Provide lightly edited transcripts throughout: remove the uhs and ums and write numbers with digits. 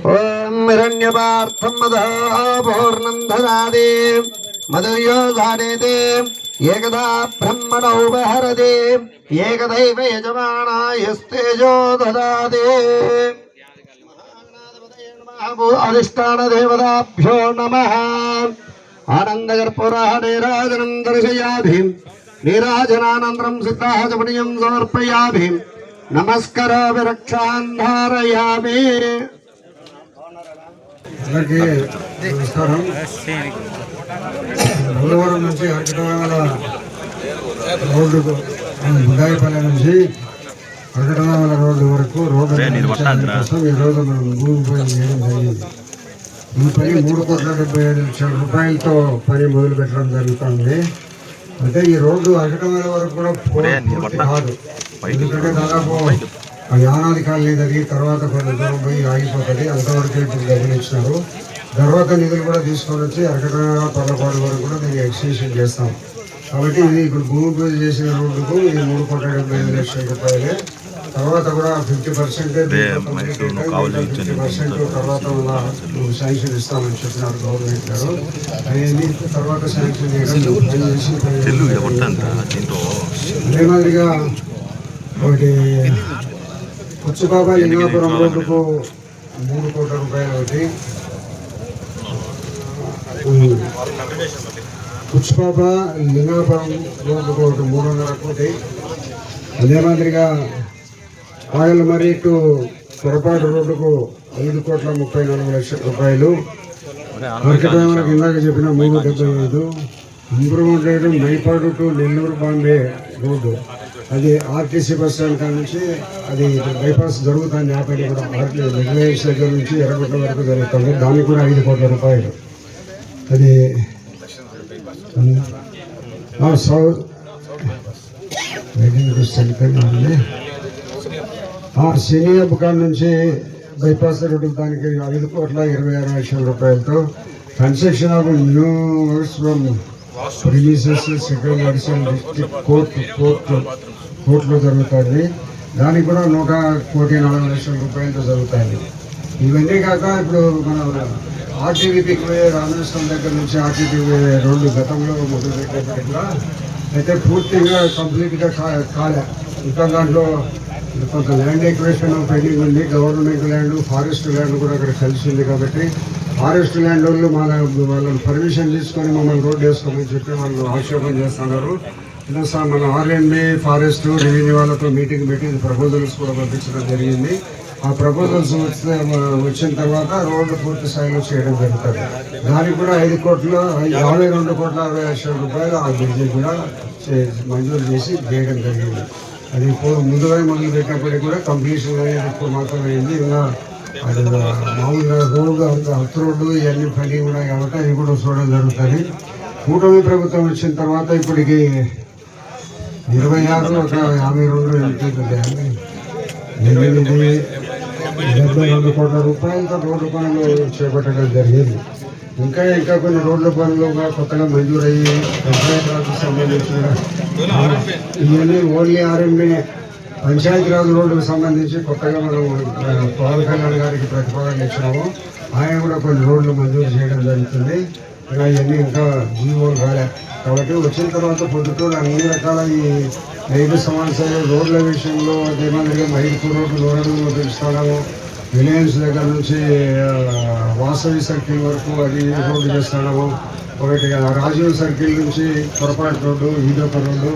ओम हिरण्यपार्थं मदः पूर्णं ददाति मदयो धारयते एकदा ब्रह्मणो उपहरते एकदैव यजमानायस्तेजो ददाति अधिष्ठान देवताभ्यो नमः आनन्दकर्पूरः नीराजनं दर्शयामि नीराजनानन्तरं सिद्धाचमनीयं समर्पयामि नमस्कारामि रक्षान् धारयामि। అందరికీ నమస్కారం. పోలవరం నుంచి అరకటవాల రోడ్డు బుదాయిపల్లి నుంచి అరకటవాల రోడ్డు వరకు రోడ్డు కోసం ఈరోజు మనం భూమి పని చేయడం జరిగింది. ఈ పని 3,75,00,000 రూపాయలతో పని మొదలు పెట్టడం జరుగుతుంది. అంటే ఈ రోడ్డు అరకటవాల వరకు కూడా పూర్తి కాదు, ఎందుకంటే దాదాపు యానాది కాలనీ జరిగి తర్వాత కొంత దూరం పోయి ఆగిపోతుంది. అంతవరకు ఇప్పుడు గమనించినారు. తర్వాత నిధులు కూడా తీసుకొని వచ్చి అరకటవాల పర్లపాడు వరకు కూడా దీన్ని ఎక్స్టెన్షన్ చేస్తాం. కాబట్టి ఇది ఇప్పుడు భూమి పూజ చేసిన రోడ్డుకు ఇది 3,75,00,000 రూపాయలే. తర్వాత కూడా 50% తర్వాత శాంక్షన్ ఇస్తామని చెప్పినారు గవర్నమెంట్ గారు. అవన్నీ తర్వాత శాంక్షన్ చేయడం అదే మాదిరిగా ఒకటి పుచ్చుబాబా లింగాపురం రోడ్డుకు 3 కోట్ల రూపాయలు ఒకటి, పుచ్చుబాబా లింగాపురం రోడ్డుకు ఒకటి 300 కోటి. అదే మాదిరిగా ఆగలమర్రి టు పొరపాటు రోడ్డుకు 5,34,00,000 రూపాయలు. మార్కెట్ మనకి ఇందాక చెప్పిన 375. Improvement rate Mypadu to Nellore Bombay road, అది ఆర్టీసీ బస్ స్టాండ్ కాడ నుంచి అది బైపాస్ జరుగుతుంది. ఆ పని కూడా రెగ్యులేషన్స్ దగ్గర నుంచి ఎర్రగుట్ట వరకు జరుగుతుంది. దానికి కూడా 5 కోట్ల రూపాయలు. అది సినియా బుకాన్ నుంచి బైపాస్ రోడ్డు దానికి 5,26,00,000 రూపాయలతో construction of new works from premises second additional district కోర్టులో జరుగుతుంది. దానికి కూడా 1,40,00,000 రూపాయలతో జరుగుతుంది. ఇవన్నీ కాక ఇప్పుడు మన ఆర్టీవీపీకి పోయే రామేశ్వరం దగ్గర నుంచి ఆర్టీవీ రోడ్డు గతంలో మొదలుపెట్టేది కూడా అయితే పూర్తిగా కంప్లీట్గా కాలే. ఇంకా దాంట్లో కొంత ల్యాండ్ ఎక్వేషన్ పెండింగ్ ఉంది. గవర్నమెంట్ ల్యాండ్, ఫారెస్ట్ ల్యాండ్ కూడా అక్కడ కలిసి ఉంది. కాబట్టి ఫారెస్ట్ ల్యాండ్ వాళ్ళు వాళ్ళని పర్మిషన్ తీసుకొని మమ్మల్ని రోడ్డు వేసుకోమని చెప్పి వాళ్ళు ఆక్షేపం చేస్తున్నారు. సార్ మన ఆర్ఎంబి ఫారెస్ట్ రెవెన్యూ వాళ్ళతో మీటింగ్ పెట్టి ప్రపోజల్స్ కూడా పంపించడం జరిగింది. ఆ ప్రపోజల్స్ వచ్చిన తర్వాత రోడ్డు పూర్తి స్థాయిలో చేయడం జరుగుతుంది. దానికి కూడా 52,60,00,000 రూపాయలు ఆ బ్రిడ్జి కూడా మంజూరు చేసి చేయడం జరిగింది. అది ముందుగా మొదలు పెట్టినప్పటికీ కూడా కంప్లీషన్ అనేది ఇప్పుడు మాత్రం అయింది. ఇంకా అది మామూలుగా రోడ్డు హత్ రోడ్డు ఇవన్నీ పని ఉన్నాయి కాబట్టి అది కూడా చూడడం జరుగుతుంది. కూటమి ప్రభుత్వం వచ్చిన తర్వాత ఇప్పటికి 26 ఒక 52 72 కోట్ల రూపాయలతో రోడ్డు పనులు చేపట్టడం జరిగింది. ఇంకా కొన్ని రోడ్ల పనులు కొత్తగా మంజూరయ్యి పంచాయతీరాజ్కు సంబంధించిన ఇవన్నీ ఓన్లీ ఆర్ఎంబీనే. పంచాయతీరాజ్ రోడ్డుకు సంబంధించి కొత్తగా మనం పవన్ కళ్యాణ్ గారికి ప్రతిపాదన ఇచ్చినాము. ఆయన కూడా కొన్ని రోడ్లు మంజూరు చేయడం జరుగుతుంది. ఇంకా ఇవన్నీ ఇంకా జీవోలు రాలే. కాబట్టి వచ్చిన తర్వాత పొద్దుటూరు అన్ని రకాల ఈ 5 సంవత్సరాలు రోడ్ల విషయంలో అదే మాదిరిగా మైదుకూరు రోడ్డు 100 అడుగులు పెంచుతున్నాము. రిలయన్స్ దగ్గర నుంచి వాసవి సర్కిల్ వరకు అది రోడ్డు చేస్తున్నాము. ఒకటి రాజీవ్ సర్కిల్ నుంచి పొరపాటు రోడ్డు, ఈదొక రోడ్డు,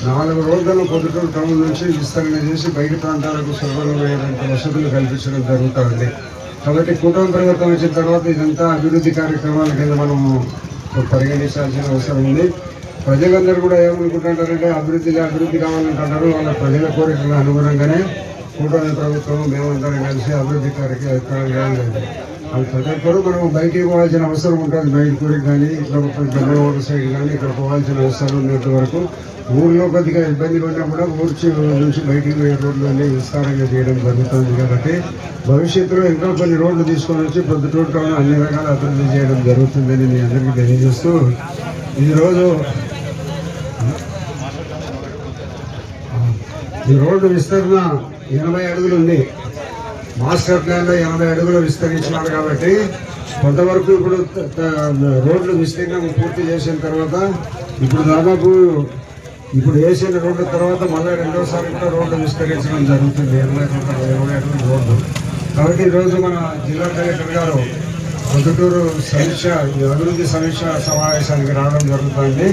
4 రోడ్లను పొద్దుటూరు టౌన్ నుంచి విస్తరణ చేసి బయట ప్రాంతాలకు సులభమైనటువంటి వసతులు కల్పించడం జరుగుతుంది. కాబట్టి కూటమి ప్రభుత్వం వచ్చిన తర్వాత ఇదంతా అభివృద్ధి కార్యక్రమాల కింద మనము పరిగణించాల్సిన అవసరం ఉంది. ప్రజలందరూ కూడా ఏమనుకుంటుంటారంటే అభివృద్ధి కావాలంటున్నారు. వాళ్ళ ప్రజల కోరికలకు అనుగుణంగానే కూటమి ప్రభుత్వం మేమందరం కలిసి అభివృద్ధి కార్యక్రమాలు లేదు. అది ప్రతి ఒక్కరు మనం బయటికి పోవాల్సిన అవసరం ఉంటుంది. బయటకూరికి కానీ ఇట్లా జమ్మూరు సైడ్ కానీ ఇక్కడ పోవాల్సిన అవసరం ఉన్నంత వరకు ఊళ్ళో కొద్దిగా ఇబ్బందిగా ఉన్నా కూడా ఊర్చి నుంచి బయటికి పోయే రోడ్లన్నీ విస్తారంగా చేయడం జరుగుతుంది. కాబట్టి భవిష్యత్తులో ఇంకా కొన్ని రోడ్లు తీసుకొని వచ్చి ప్రొద్దుటూరులోనే అన్ని రకాల అభివృద్ధి చేయడం జరుగుతుందని మీ అందరికీ తెలియజేస్తూ ఈ రోడ్డు విస్తరణ 80 అడుగులు ఉంది. మాస్టర్ ప్లాన్లో 80 అడుగులు విస్తరించినారు. కాబట్టి కొంతవరకు ఇప్పుడు రోడ్లు విస్తీర్ణం పూర్తి చేసిన తర్వాత ఇప్పుడు దాదాపు ఇప్పుడు వేసిన రోడ్డు తర్వాత మళ్ళీ రెండోసారి కూడా రోడ్డు విస్తరించడం జరుగుతుంది. 20 అడుగుల రోడ్డు. కాబట్టి ఈరోజు మన జిల్లా కలెక్టర్ గారు పొద్దుటూరు అభివృద్ధి సమీక్ష సమావేశానికి రావడం జరుగుతుంది.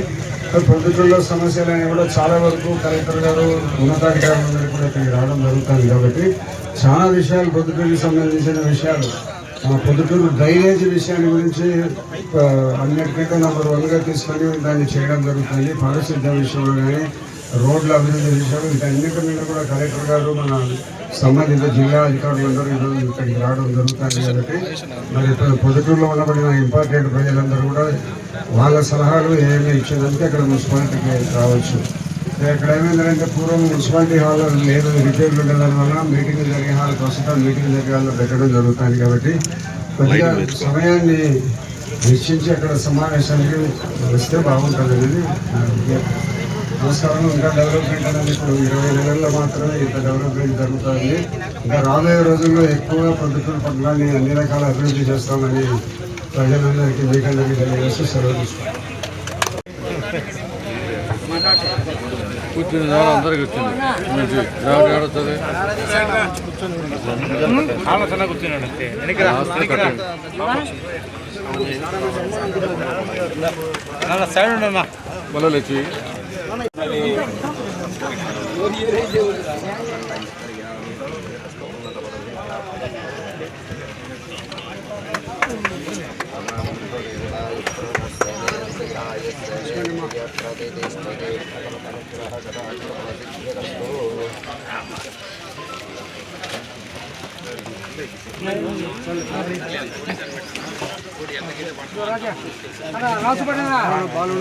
పొద్దుటూరులో సమస్యలన్నీ కూడా చాలా వరకు కలెక్టర్ గారు ఉన్నతాధికారులందరూ కూడా ఇక్కడికి రావడం జరుగుతుంది. కాబట్టి చాలా విషయాలు పొద్దుటూరుకి సంబంధించిన విషయాలు, పొద్దుటూరు డ్రైనేజ్ విషయాన్ని గురించి అన్నిటికంటే నెంబర్ 1గా తీసుకొని దాన్ని చేయడం జరుగుతుంది. పారిశుద్ధ్య విషయంలో కానీ రోడ్ల అభివృద్ధి విషయంలో వీటన్నిటి మీద కూడా కలెక్టర్ గారు మన సంబంధిత జిల్లా అధికారులందరూ ఈరోజు ఇక్కడికి రావడం జరుగుతుంది. కాబట్టి మరి పొద్దుటూరులో ఉన్నబడిన ఇంపార్టెంట్ ప్రజలందరూ కూడా వాళ్ళ సలహాలు ఏమైనా ఇచ్చేందుకు అక్కడ మున్సిపాలిటీకి రావచ్చు. ఇక్కడ ఏమైందంటే పూర్వం మున్సిపాలిటీ హాల్ లేదు, రిపేర్లు ఉండడం వల్ల మీటింగ్లు జరిగే హాల్ ప్రస్తుతం మీటింగ్ జరిగే హాల్లో పెట్టడం జరుగుతుంది. కాబట్టి కొద్దిగా సమయాన్ని నిశ్చయించి అక్కడ సమావేశానికి వస్తే బాగుంటుంది అనేది నమస్కారం. ఇంకా డెవలప్మెంట్ అనేది ఇప్పుడు 20 నెలల్లో మాత్రమే ఇంత డెవలప్మెంట్ జరుగుతుంది. ఇంకా రాబోయే రోజుల్లో ఎక్కువగా పొద్దుటూరు పట్టణాన్ని అన్ని రకాల అభివృద్ధి చేస్తామని ప్రజలందరికీ మీకందరికీ తెలియజేస్తూ సెలవు తీసుకుంటాం. కూర్చుని అందరికి వచ్చింది సైడ్ ఉండమ్మా పొలాలు వచ్చి బాలు